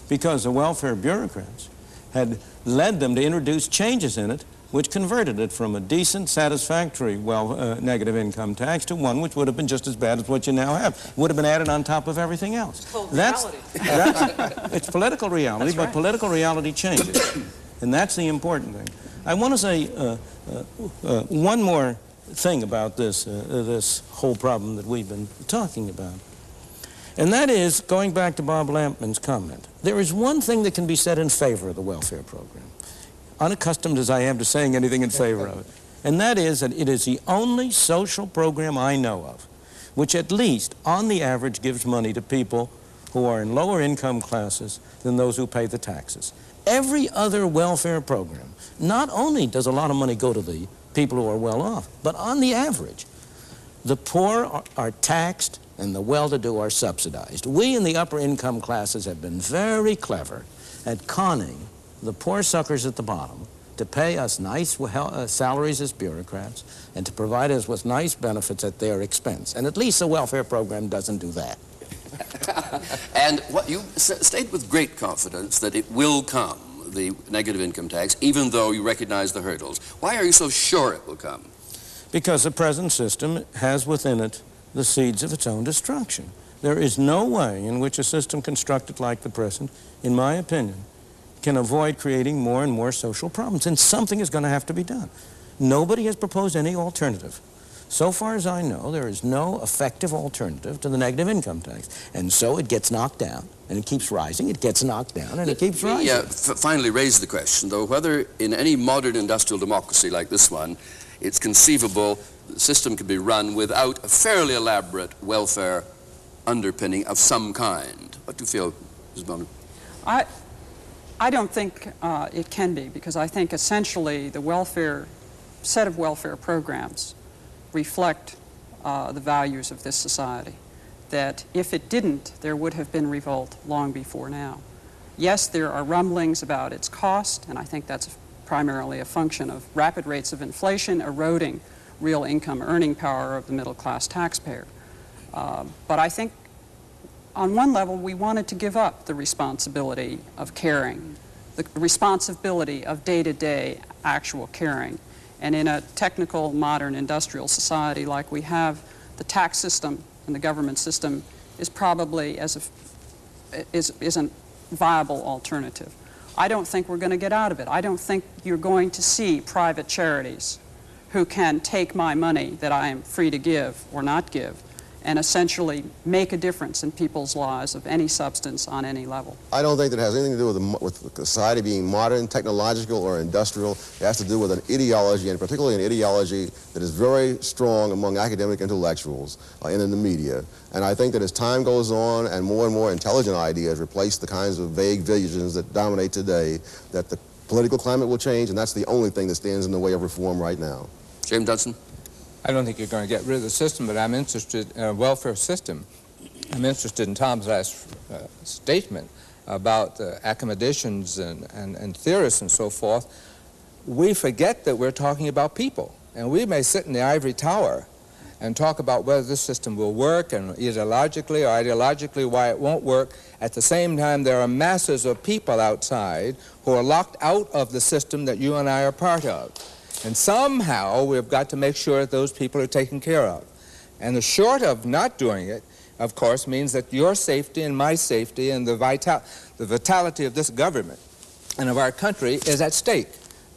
[SPEAKER 6] Because the welfare bureaucrats had led them to introduce changes in it which converted it from a decent, satisfactory, negative income tax to one which would have been just as bad as what you now have. Would have been added on top of everything else. It's political reality, but political reality changes. And that's the important thing. I want to say one more thing about this whole problem that we've been talking about. And that is, going back to Bob Lampman's comment, there is one thing that can be said in favor of the welfare program, unaccustomed as I am to saying anything in favor of it, and that is that it is the only social program I know of which at least, on the average, gives money to people who are in lower income classes than those who pay the taxes. Every other welfare program, not only does a lot of money go to the people who are well off, but on the average, the poor are taxed and the well-to-do are subsidized. We in the upper income classes have been very clever at conning the poor suckers at the bottom to pay us nice salaries as bureaucrats and to provide us with nice benefits at their expense. And at least the welfare program doesn't do that.
[SPEAKER 1] And what you state with great confidence that it will come, the negative income tax, even though you recognize the hurdles. Why are you so sure it will come?
[SPEAKER 6] Because the present system has within it the seeds of its own destruction. There is no way in which a system constructed like the present, in my opinion, can avoid creating more and more social problems, and something is going to have to be done. Nobody has proposed any alternative. So far as I know, there is no effective alternative to the negative income tax, and so it gets knocked down, and it keeps rising, it gets knocked down, and it keeps rising.
[SPEAKER 1] Yeah, finally raise the question, though, whether in any modern industrial democracy like this one, it's conceivable the system could be run without a fairly elaborate welfare underpinning of some kind. What do you feel, Ms. Bowman?
[SPEAKER 17] I don't think it can be, because I think essentially the set of welfare programs reflect the values of this society, that if it didn't, there would have been revolt long before now. Yes, there are rumblings about its cost, and I think that's primarily a function of rapid rates of inflation eroding real income earning power of the middle-class taxpayer. But I think on one level we wanted to give up the responsibility of caring, the responsibility of day-to-day actual caring. And in a technical, modern, industrial society like we have, the tax system and the government system is probably isn't viable alternative. I don't think we're going to get out of it. I don't think you're going to see private charities who can take my money that I am free to give or not give and essentially make a difference in people's lives of any substance on any level.
[SPEAKER 15] I don't think that has anything to do with society being modern, technological, or industrial. It has to do with an ideology, and particularly an ideology that is very strong among academic intellectuals and in the media. And I think that as time goes on and more intelligent ideas replace the kinds of vague visions that dominate today, that the political climate will change, and that's the only thing that stands in the way of reform right now.
[SPEAKER 1] James Dudson?
[SPEAKER 14] I don't think you're going to get rid of the system, but I'm interested in a welfare system. I'm interested in Tom's last statement about academicians and theorists and so forth. We forget that we're talking about people, and we may sit in the ivory tower and talk about whether this system will work, and either logically or ideologically why it won't work. At the same time, there are masses of people outside who are locked out of the system that you and I are part of. And somehow we've got to make sure that those people are taken care of. And the short of not doing it, of course, means that your safety and my safety and the vitality of this government and of our country is at stake.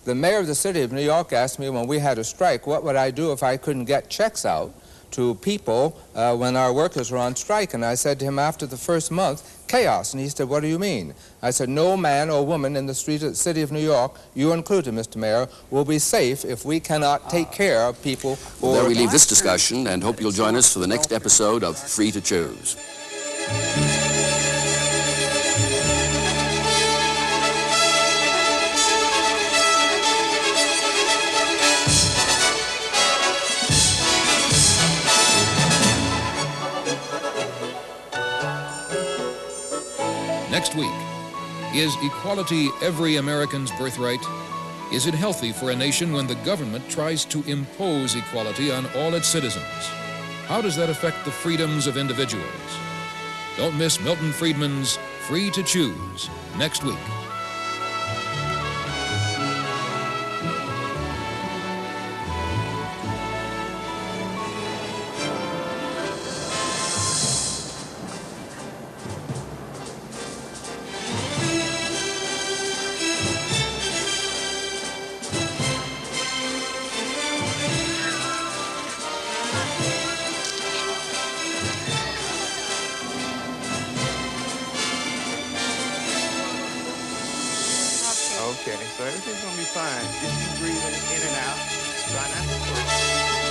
[SPEAKER 14] The mayor of the city of New York asked me when we had a strike, what would I do if I couldn't get checks out to people when our workers were on strike? And I said to him after the first month, chaos. And he said, what do you mean? I said, no man or woman in the city of New York, you included, Mr. Mayor, will be safe if we cannot take care of people who
[SPEAKER 1] There we leave this discussion, and hope you'll join us for the next episode of Free to Choose.
[SPEAKER 18] Next week, is equality every American's birthright? Is it healthy for a nation when the government tries to impose equality on all its citizens? How does that affect the freedoms of individuals? Don't miss Milton Friedman's Free to Choose next week.
[SPEAKER 3] Okay, so everything's gonna be fine. Just keep breathing in and out. Try not to push.